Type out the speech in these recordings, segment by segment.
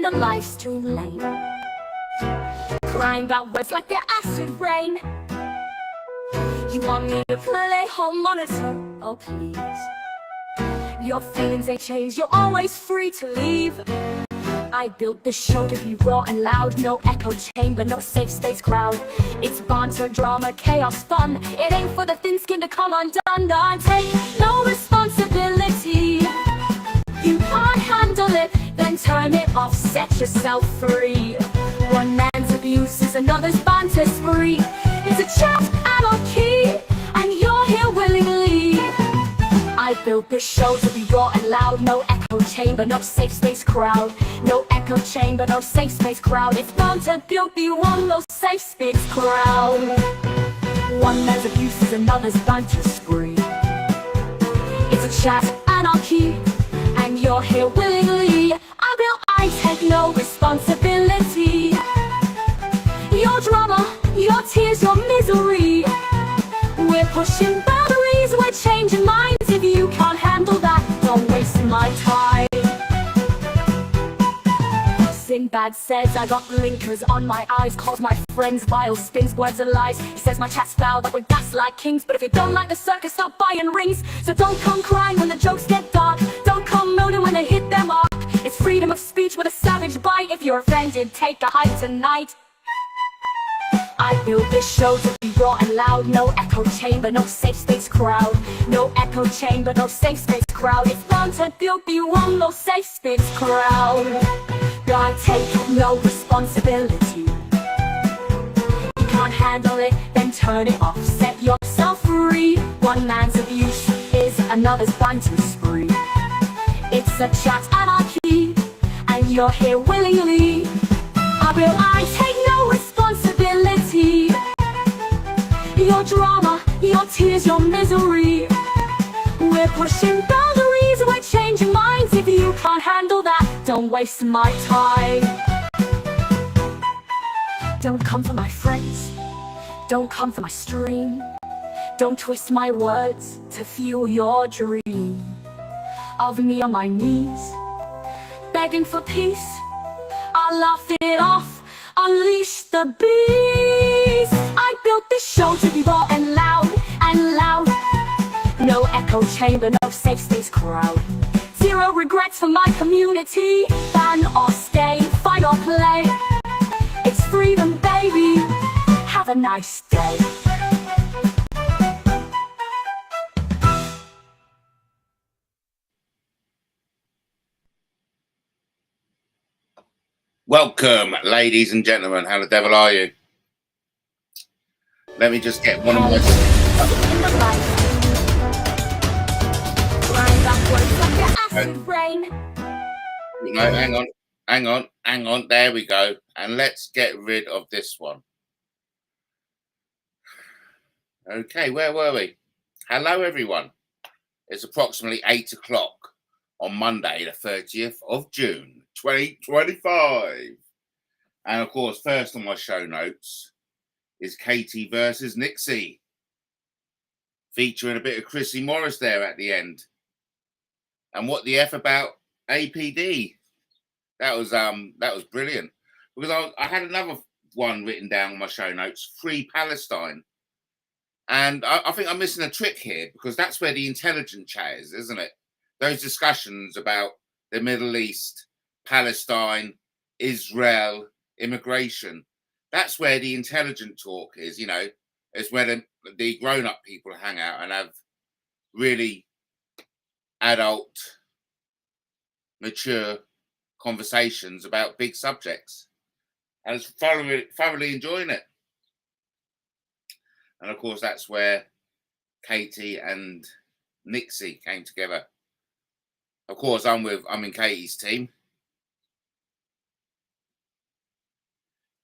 the live stream lane, crying about words like they're acid rain. You want me to play home monitor? Oh please. Your feelings ain't changed, you're always free to leave. I built this show to be raw and loud. No echo chamber, no safe space crowd. It's banter, drama, chaos, fun. It ain't for the thin-skinned to come undone. I take no responsibility. You can't handle it, then turn it off, set yourself free. One man's abuse is another's banter spree. It's a chat anarchy, and you're here willingly. I built this show to be raw and loud. No echo chamber, no safe space crowd. No echo chamber, no safe space crowd. It's bound to be one low safe space crowd. One man's abuse is another's banter spree. It's a chat anarchy, and you're here willingly. I take no responsibility. Your drama, your tears, your misery. We're pushing boundaries, we're changing minds. If you can't handle that, don't waste my time. Sinbad says I got blinkers on my eyes, calls my friends vile, spins words and lies. He says my chat's foul, but we're gas like kings. But if you don't like the circus, stop buying rings. So don't come crying when the jokes get dark. Don't come moaning when they hit their mark. It's freedom of speech with a savage bite. If you're offended, take a hike tonight. I built this show to be raw and loud. No echo chamber, no safe space crowd. No echo chamber, no safe space crowd. It's bound to be one low safe space crowd. I take no responsibility. You can't handle it, then turn it off, set yourself free. One man's abuse is another's banter spree. It's a chat anarchy, and you're here willingly. I take no responsibility. Your drama, your tears, your misery. We're pushing boundaries, we're changing minds. If you can't handle that, don't waste my time. Don't come for my friends, don't come for my stream. Don't twist my words to fuel your dream of me on my knees, begging for peace. I'll laugh it off, unleash the beast. I built this show to be raw and loud, and loud. No echo chamber, no safe space crowd. Zero regrets for my community. Ban or stay, fight or play. It's freedom, baby. Have a nice day. Welcome, ladies and gentlemen. How the devil are you? Let me just get one of my... No, hang on. There we go. And let's get rid of this one. Okay, where were we? Hello, everyone. It's approximately 8 o'clock on Monday, the 30th of June, 2025. And of course, first on my show notes is Katie versus Nixie, featuring a bit of Chrissy Morris there at the end. And what the F about APD? That was brilliant, because I had another one written down on my show notes, Free Palestine. And I think I'm missing a trick here, because that's where the intelligent chat is, isn't it? Those discussions about the Middle East, Palestine, Israel, immigration. That's where the intelligent talk is, you know. It's where the grown-up people hang out and have really adult, mature conversations about big subjects. And I was thoroughly enjoying it. And of course, that's where Katie and Nixie came together. Of course, I'm in Katie's team.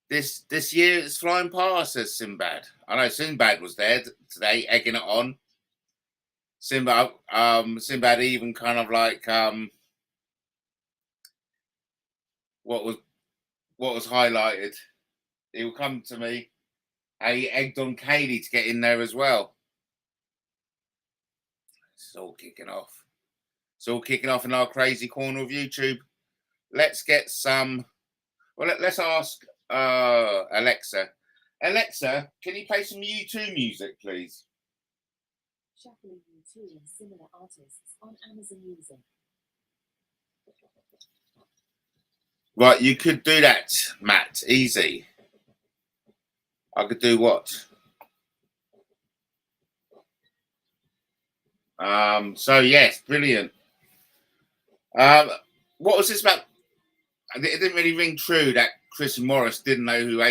This year is flying past, says Sinbad. I know Sinbad was there today, egging it on. Sinbad even kind of like what was highlighted. He will come to me. And he egged on Katie to get in there as well. It's all kicking off. It's all kicking off in our crazy corner of YouTube. let's get some. Well, let's ask Alexa. Alexa, can you play some U2 music, please? Shuffling U2 and similar artists on Amazon Music. Right, you could do that, Matt. Easy. I could do what? So yes, brilliant. What was this about? It didn't really ring true that Chris Morris didn't know who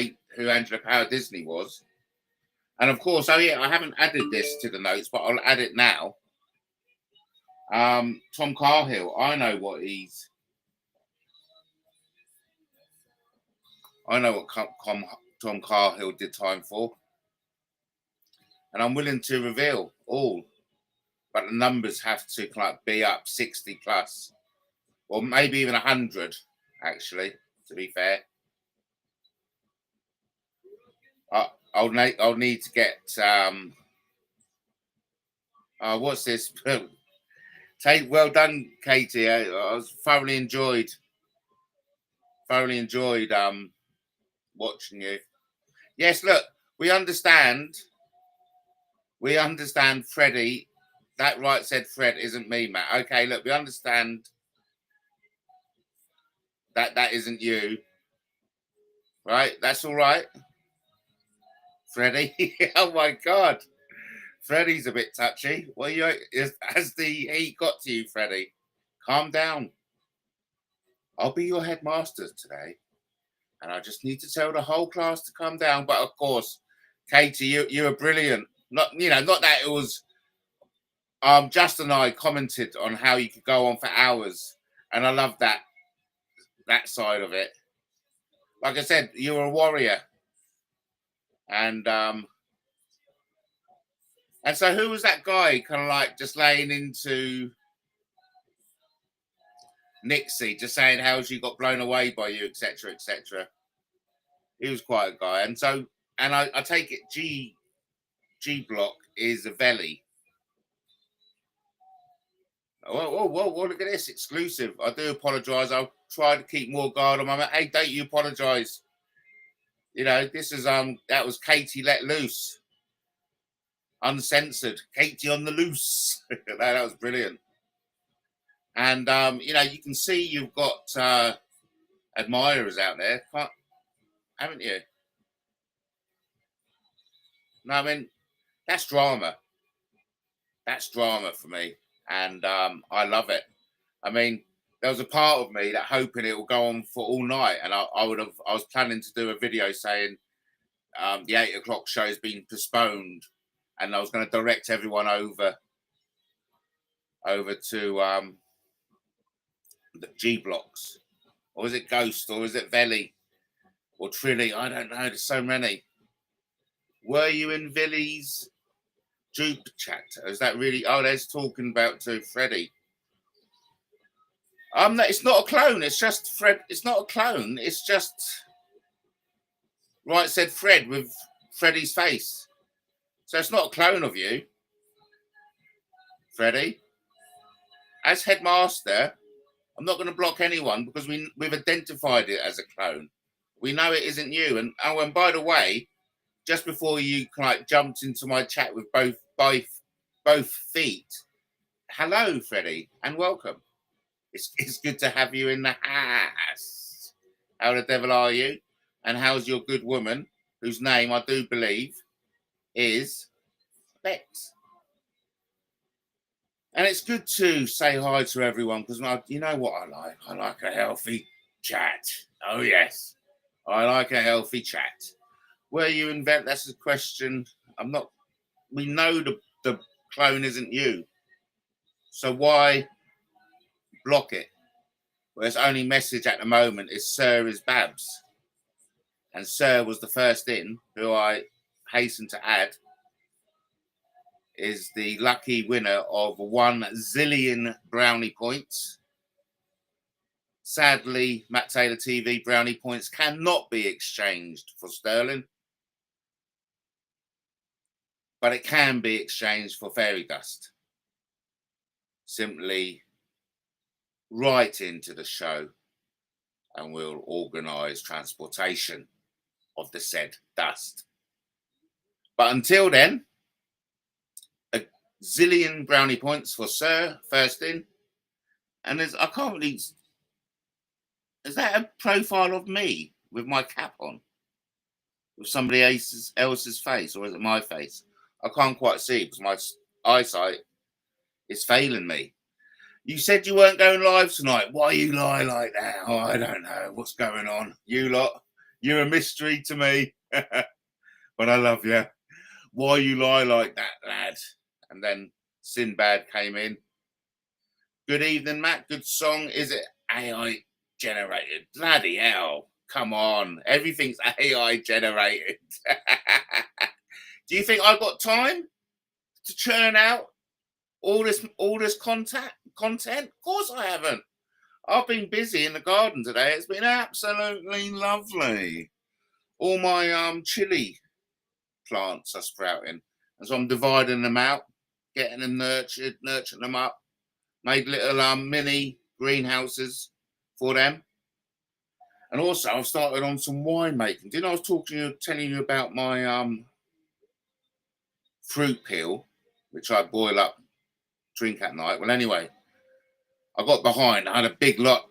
Angela Power Disney was. And of course, oh yeah, I haven't added this to the notes, but I'll add it now. Tom Cahill, I know what Tom Cahill did time for. And I'm willing to reveal all. But the numbers have to be up 60 plus. Or maybe even 100, actually, to be fair. I'll need to get what's this? Well done, Katie. I was thoroughly enjoyed watching you. Yes, look, we understand Freddie. That right said Fred isn't me, Matt. Okay, look, we understand that isn't you. Right? That's all right. Freddie. Oh my God. Freddie's a bit touchy. Well, has the heat got to you, Freddie? Calm down. I'll be your headmaster today. And I just need to tell the whole class to calm down. But of course, Katie, you were brilliant. Not that it was Justin and I commented on how you could go on for hours. And I love that side of it. Like I said, you're a warrior. And so who was that guy kind of like just laying into Nixie, just saying how she got blown away by you, etc., etc. He was quite a guy. And so, and I take it G Block is a Veli. Whoa, look at this, exclusive. I do apologise. I'll try to keep more guard on my mouth. Hey, don't you apologise. You know, this is that was Katie Let Loose. Uncensored. Katie on the loose. That was brilliant. And you know, you can see you've got admirers out there, haven't you? No, I mean, that's drama. That's drama for me. And I love it. I mean, there was a part of me that hoping it will go on for all night. And I was planning to do a video saying the 8 o'clock show has been postponed. And I was going to direct everyone over to the G Blocks. Or is it Ghost? Or is it Veli? Or Trilly? I don't know. There's so many. Were you in Veli's Juke chat? Is that really? Oh, there's talking about to Freddie. No, it's not a clone. It's just Fred. It's not a clone. It's just right said Fred with Freddie's face. So it's not a clone of you, Freddie. As headmaster, I'm not going to block anyone because we've identified it as a clone. We know it isn't you. And oh, and by the way, just before you jumped into my chat with both feet, hello, Freddie, and welcome. It's good to have you in the house. How the devil are you? And how's your good woman, whose name I do believe is Bex? And it's good to say hi to everyone because you know what I like? I like a healthy chat. Oh, yes. I like a healthy chat. Were you in vet? That's the question. I'm not. We know the clone isn't you. So why block it? Well, its only message at the moment is Sir is Babs. And Sir was the first in, who I hasten to add is the lucky winner of 1 zillion brownie points. Sadly, MattTaylorTV brownie points cannot be exchanged for sterling, but it can be exchanged for fairy dust. Simply write into the show and we'll organise transportation of the said dust. But until then, a zillion brownie points for Sir first in. And I can't really. Is that a profile of me with my cap on? With somebody else's face, or is it my face? I can't quite see because my eyesight is failing me. You said you weren't going live tonight. Why you lie like that? Oh, I don't know what's going on. You lot, you're a mystery to me. But I love you. Why you lie like that, lad? And then Sinbad came in. Good evening, Matt. Good song. Is it AI generated? Bloody hell. Come on. Everything's AI generated. Do you think I've got time to churn out all this content? Of course I haven't. I've been busy in the garden today. It's been absolutely lovely. All my chili plants are sprouting. And so I'm dividing them out, getting them nurturing them up. Made little mini greenhouses for them. And also I've started on some wine making. Didn't I was telling you about my fruit peel, which I boil up, drink at night. Well, anyway, I got behind. I had a big lot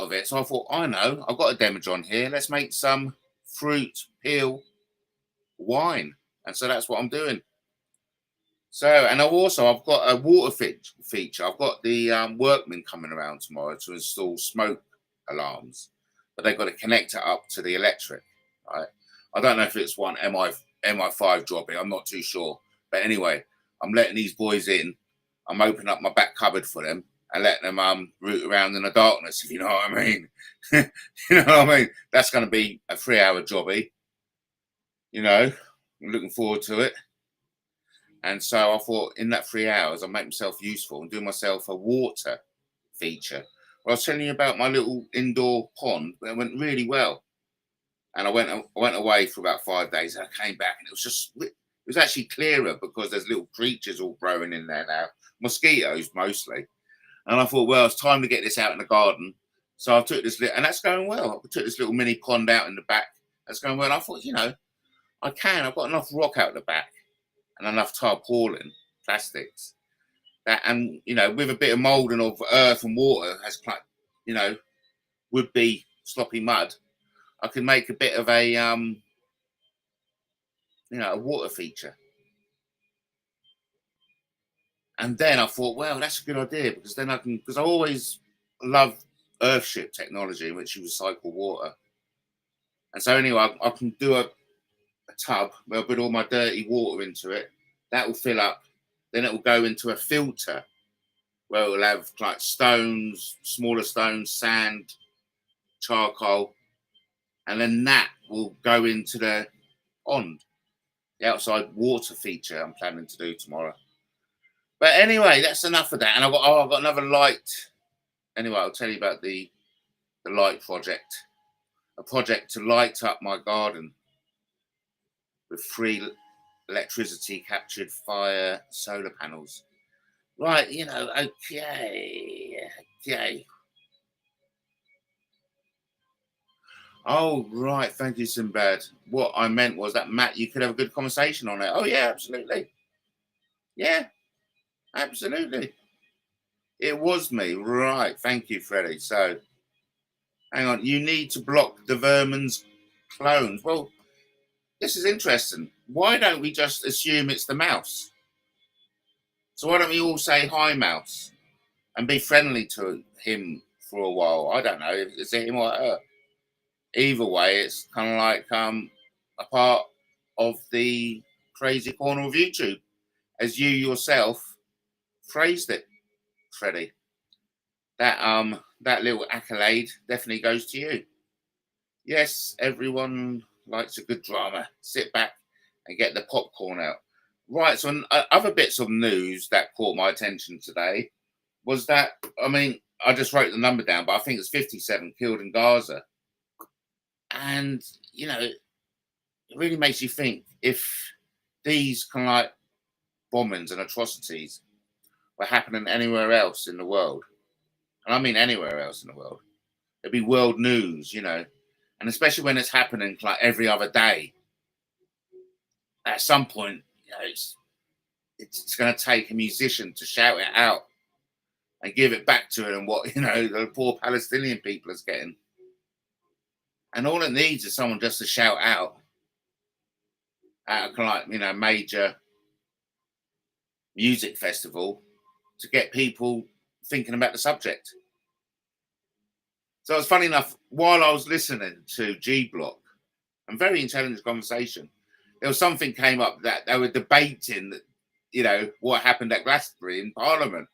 of it. So I thought, I know, I've got a demijohn here. Let's make some fruit peel wine. And so that's what I'm doing. So, and I've got a water feature. I've got the workmen coming around tomorrow to install smoke alarms, but they've got to connect it up to the electric. Right? I don't know if it's one MI5 jobbing. I'm not too sure. But anyway, I'm letting these boys in. I'm opening up my back cupboard for them and letting them root around in the darkness, if you know what I mean. You know what I mean? That's going to be a 3-hour jobby. You know, I'm looking forward to it. And so I thought in that 3 hours, I'll make myself useful and do myself a water feature. Well, I was telling you about my little indoor pond, but it went really well. And I went away for about 5 days and I came back and it was actually clearer because there's little creatures all growing in there now. Mosquitoes mostly. And I thought, well, it's time to get this out in the garden. So I took this and that's going well. I took this little mini pond out in the back. That's going well. And I thought, you know, I've got enough rock out the back. And enough tarpaulin, plastics, that, and you know, with a bit of moulding of earth and water, you know, would be sloppy mud. I can make a bit of a, you know, a water feature. And then I thought, well, that's a good idea because then because I always love earthship technology in which you recycle water. And so anyway, I can do a tub where I put all my dirty water into it. That will fill up. Then it will go into a filter where it will have like stones, smaller stones, sand, charcoal, and then that will go into the pond, the outside water feature I'm planning to do tomorrow. But anyway, that's enough of that. And I've got another light. Anyway, I'll tell you about the light project. A project to light up my garden with free electricity captured via solar panels. Right, you know, okay. Oh, right, thank you, Sinbad. What I meant was that, Matt, you could have a good conversation on it. Oh, yeah, absolutely. Yeah, absolutely. It was me. Right, thank you, Freddie. So, hang on, you need to block the vermin's clones. Well, this is interesting. Why don't we just assume it's the mouse? So why don't we all say hi, mouse, and be friendly to him for a while? I don't know. Is it him or her? Either way, it's kind of like a part of the crazy corner of YouTube, as you yourself phrased it, Freddie. That little accolade definitely goes to you. Yes, everyone likes a good drama. Sit back and get the popcorn out. Right, so other bits of news that caught my attention today was that, I mean, I just wrote the number down, but I think it's 57 killed in Gaza. And, you know, it really makes you think if these kind of like bombings and atrocities were happening anywhere else in the world, and I mean anywhere else in the world, It'll be world news, you know, and especially when it's happening like every other day. At some point, you know, it's going to take a musician to shout it out and give it back to it, and what, you know, the poor Palestinian people is getting. And all it needs is someone just to shout out at a, like, you know, major music festival to get people thinking about the subject. So it's funny enough, while I was listening to G Block, and very intelligent conversation, there was something came up that they were debating, you know, what happened at Glastonbury in Parliament.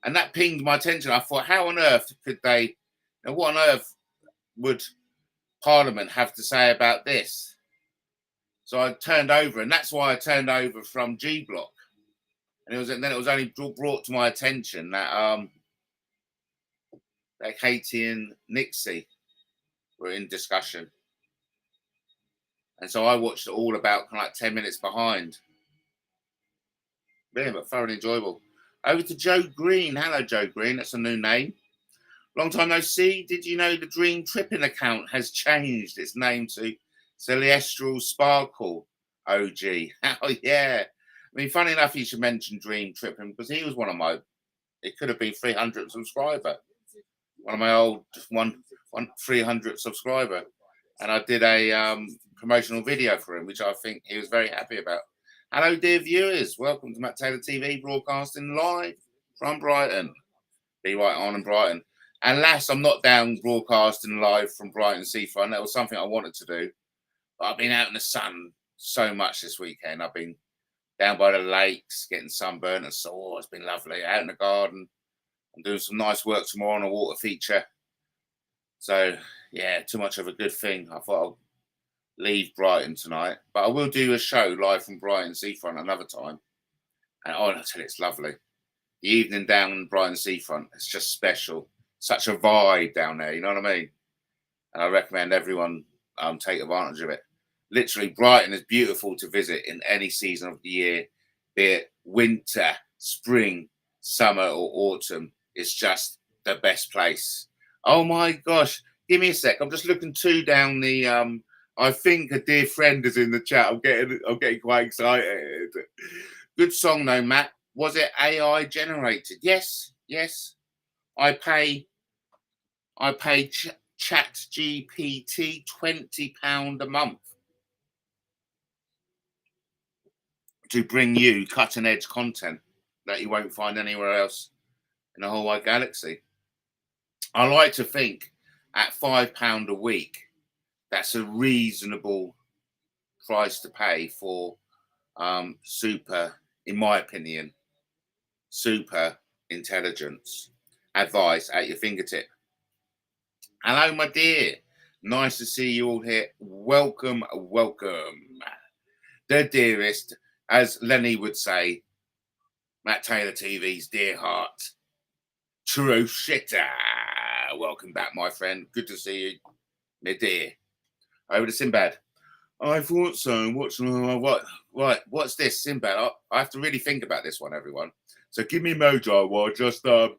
And that pinged my attention. I thought, how on earth could they, you know, what on earth would Parliament have to say about this? So I turned over, and that's why I turned over from G Block. And then it was only brought to my attention that that Katie and Nixie were in discussion. And so I watched it all about kind of like 10 minutes behind. Brilliant, but thoroughly enjoyable. Over to Joe Green. Hello, Joe Green. That's a new name. Long time no see. Did you know the Dream Tripping account has changed its name to Celestial Sparkle OG? Oh, yeah. I mean, funny enough, you should mention Dream Tripping because he was one of my, it could have been 300 subscriber. One of my old 300 subscriber. And I did a promotional video for him, which I think he was very happy about. Hello, dear viewers. Welcome to Matt Taylor TV, broadcasting live from Brighton. Be right on in Brighton. And last, I'm not down broadcasting live from Brighton Seafront. That was something I wanted to do. But I've been out in the sun so much this weekend. I've been down by the lakes, getting sunburned and so it's been lovely. Out in the garden. I'm doing some nice work tomorrow on a water feature. So, yeah, too much of a good thing. I thought I'll leave Brighton tonight. But I will do a show live from Brighton Seafront another time. And I tell you, it's lovely. The evening down in Brighton Seafront, it's just special. Such a vibe down there, you know what I mean? And I recommend everyone take advantage of it. Literally, Brighton is beautiful to visit in any season of the year, be it winter, spring, summer, or autumn. It's just the best place. Oh my gosh, give me a sec. I'm just looking down the. I think a dear friend is in the chat. I'm getting quite excited. Good song though, Matt. Was it AI generated? Yes. I pay ChatGPT £20 a month to bring you cutting edge content that you won't find anywhere else in the whole wide galaxy. I like to think at £5 a week, that's a reasonable price to pay for super, in my opinion, super intelligence advice at your fingertip. Hello, my dear. Nice to see you all here. Welcome. The dearest, as Lenny would say, Matt Taylor TV's dear heart. True shitter. Welcome back, my friend. Good to see you, my dear. Over to Sinbad. I thought so. What's this, Sinbad? I have to really think about this one, everyone. So give me Mojo while just I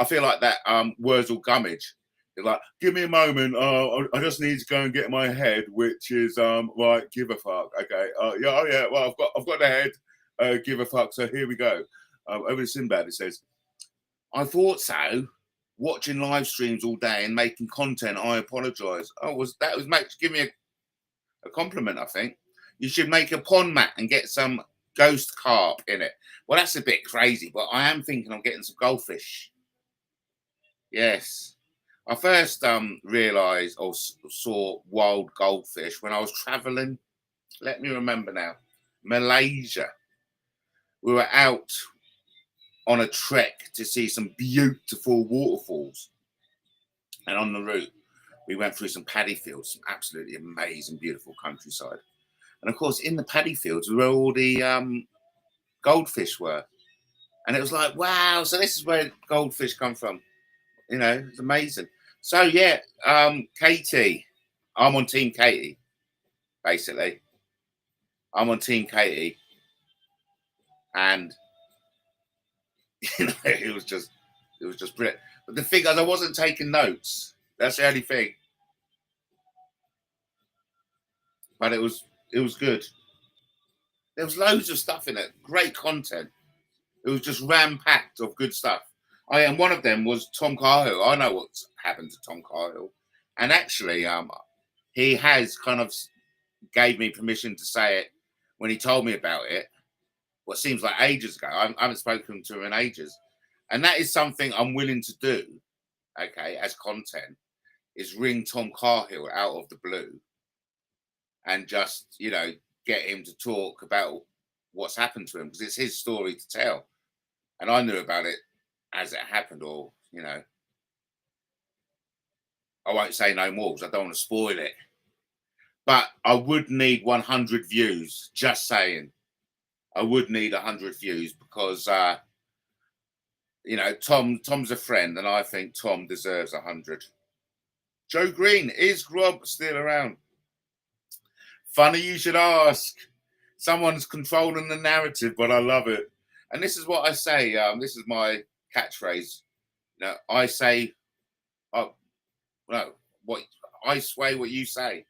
feel like that Wurzel Gummidge. It's like, give me a moment. I just need to go and get my head, which is right. Give a fuck. Okay. Yeah. Well, I've got the head. Give a fuck. So here we go. Over to Sinbad. It says, I thought so. Watching live streams all day and making content. I apologise. Give me a compliment. I think you should make a pond, Matt, and get some ghost carp in it. Well, that's a bit crazy, but I am thinking of getting some goldfish. Yes. I first realised or saw wild goldfish when I was travelling. Let me remember now. Malaysia. We were out on a trek to see some beautiful waterfalls. And on the route, we went through some paddy fields, some absolutely amazing, beautiful countryside. And of course, in the paddy fields were all the goldfish were. And it was like, wow, so this is where goldfish come from. You know, it's amazing. So yeah, Katie, I'm on Team Katie, basically. I'm on Team Katie. And you know, it was just brilliant. But the thing is, I wasn't taking notes. That's the only thing. But it was good. There was loads of stuff in it. Great content. It was just ram-packed of good stuff. And one of them was Tom Cahill. I know what's happened to Tom Cahill. And actually, he has kind of gave me permission to say it when he told me about it. What seems like ages ago. I haven't spoken to him in ages. And that is something I'm willing to do, okay, as content, is ring Tom Cahill out of the blue and just, you know, get him to talk about what's happened to him, because it's his story to tell. And I knew about it as it happened, or, you know, I won't say no more because I don't want to spoil it. But I would need 100 views, just saying. I would need 100 views because, you know, Tom's a friend, and I think Tom deserves 100. Joe Green, is Rob still around? Funny you should ask. Someone's controlling the narrative, but I love it. And this is what I say. This is my catchphrase. You know, I say, oh, no, what I sway what you say.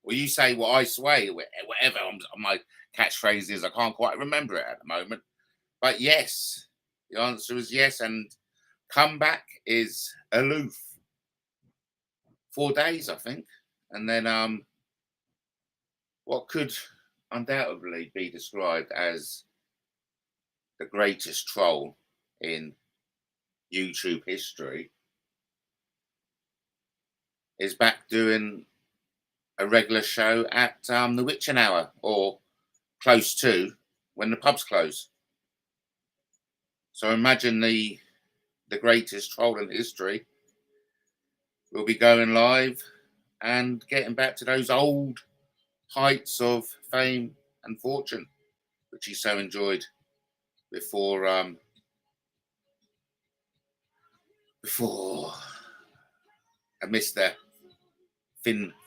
Or you say what I sway, whatever my catchphrase is. I can't quite remember it at the moment. But yes, the answer is yes. And comeback is aloof. 4 days, I think. And then what could undoubtedly be described as the greatest troll in YouTube history is back doing a regular show at the witching hour, or close to, when the pubs close. So imagine the greatest troll in history will be going live and getting back to those old heights of fame and fortune, which he so enjoyed before a Mr.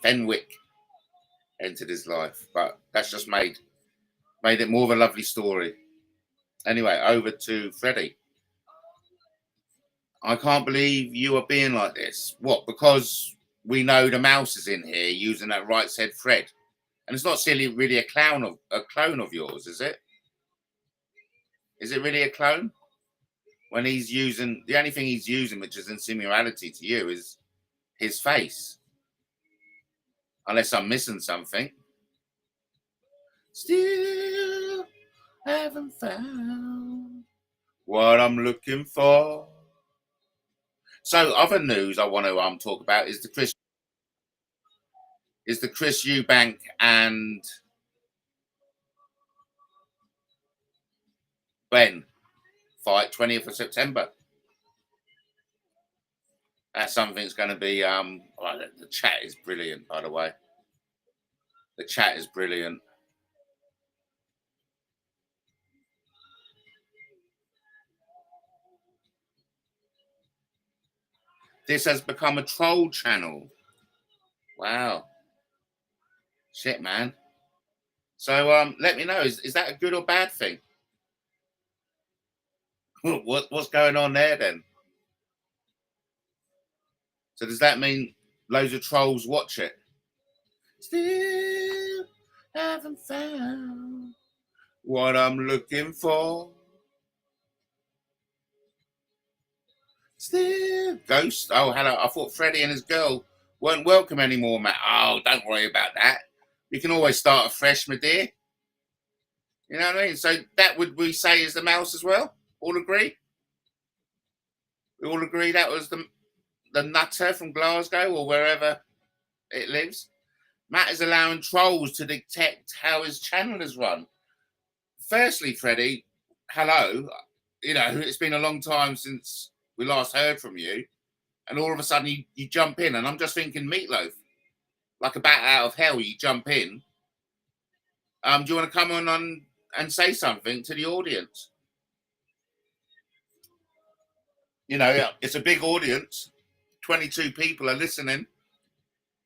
Fenwick entered his life. But that's just made it more of a lovely story. Anyway, over to Freddie. I can't believe you are being like this. What? Because we know the mouse is in here using that right said Fred, and it's not really a clone of yours, is it? Is it really a clone? When he's using, the only thing he's using, which is in similarity to you, is his face. Unless I'm missing something. Still haven't found what I'm looking for. So, other news I want to talk about is the Chris Eubank and Ben fight, 20th of September. That's something that's going to be well, the chat is brilliant, by the way. The chat is brilliant. This has become a troll channel. Wow. Shit, man. So let me know, is that a good or bad thing? What's going on there then? So does that mean loads of trolls watch it? Still haven't found what I'm looking for. Still ghost. Oh, hello. I thought Freddie and his girl weren't welcome anymore, Matt. Oh, don't worry about that. You can always start afresh, my dear. You know what I mean? So that would we say is the mouse as well? All agree? We all agree that was the nutter from Glasgow or wherever it lives. Matt is allowing trolls to detect how his channel is run. Firstly, Freddie, hello. You know, it's been a long time since we last heard from you. And all of a sudden you jump in, and I'm just thinking Meatloaf. Like a bat out of hell, you jump in. Do you want to come on and say something to the audience? You know, it's a big audience. 22 people are listening.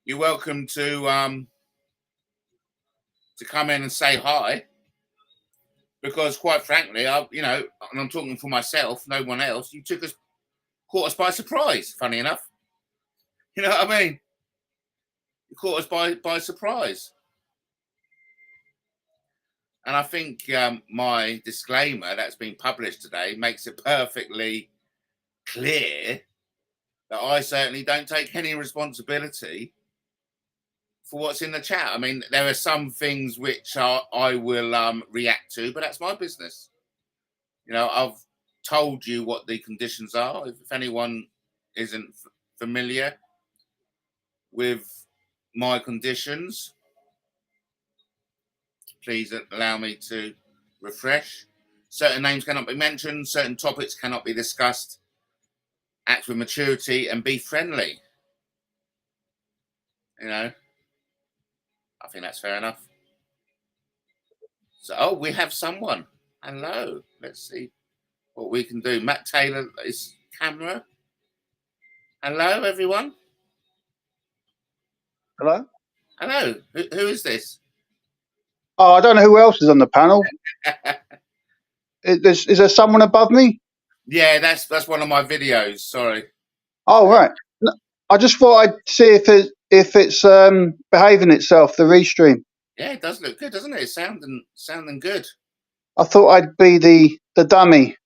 You're welcome to come in and say hi. Because quite frankly, you know, and I'm talking for myself, no one else, you took us caught us by surprise, funny enough. You know what I mean? You caught us by surprise. And I think my disclaimer that's been published today makes it perfectly clear that I certainly don't take any responsibility for what's in the chat. I mean, there are some things which I will react to, but that's my business. You know, I've told you what the conditions are. If anyone isn't familiar with my conditions, please allow me to refresh. Certain names cannot be mentioned. Certain topics cannot be discussed. Act with maturity and be friendly. You know, I think that's fair enough. So, oh, we have someone. Hello. Let's see what we can do. Matt Taylor is camera. Hello, everyone. Hello? Hello. Who is this? Oh, I don't know who else is on the panel. Is there someone above me? Yeah, that's one of my videos. Sorry. Oh, right. No, I just thought I'd see if it's behaving itself, the restream. Yeah, it does look good, doesn't it? It's sounding good. I thought I'd be the dummy.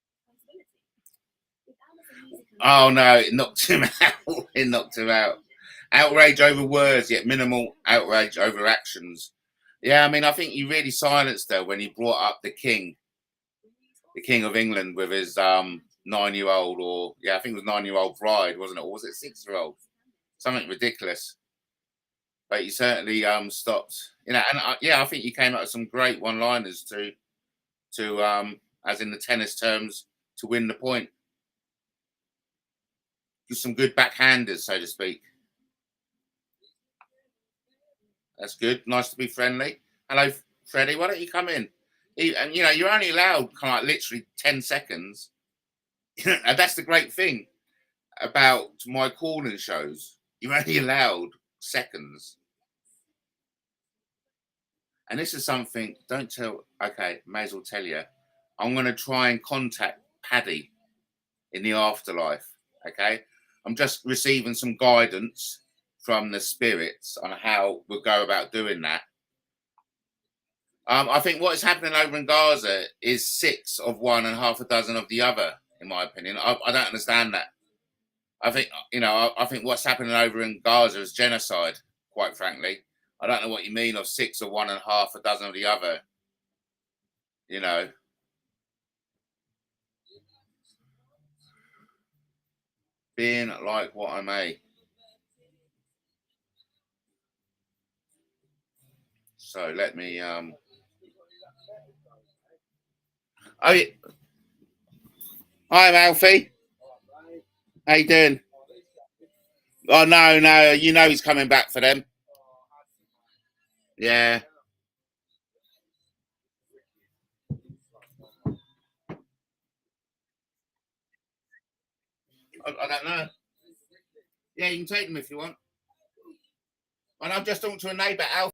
Oh no, it knocked him out. It knocked him out. Outrage over words, yet minimal outrage over actions. Yeah, I mean, I think he really silenced her when he brought up the King of England with his 9-year-old, or I think it was 9-year-old bride, wasn't it? Or was it 6-year-old? Something ridiculous. But he certainly stopped. You know, and I think he came up with some great one-liners to as in the tennis terms, to win the point. Some good backhanders, so to speak. That's good. Nice to be friendly. Hello, Freddie. Why don't you come in? And you know, you're only allowed kind of like literally 10 seconds. And that's the great thing about my calling shows. You're only allowed seconds. And this is something, don't tell, okay, may as well tell you. I'm going to try and contact Paddy in the afterlife, okay? I'm just receiving some guidance from the spirits on how we'll go about doing that. I think what is happening over in Gaza is 6 of one and half a dozen of the other, in my opinion. I don't understand that. I think, you know, I think what's happening over in Gaza is genocide, quite frankly. I don't know what you mean of 6 of one and half a dozen of the other, you know. Being like what I may. So let me Oh, yeah. Hi, Alfie. How you doing? Oh no, you know he's coming back for them. Yeah. I don't know. Yeah, you can take them if you want. And I'm just talking to a neighbour, Alfie.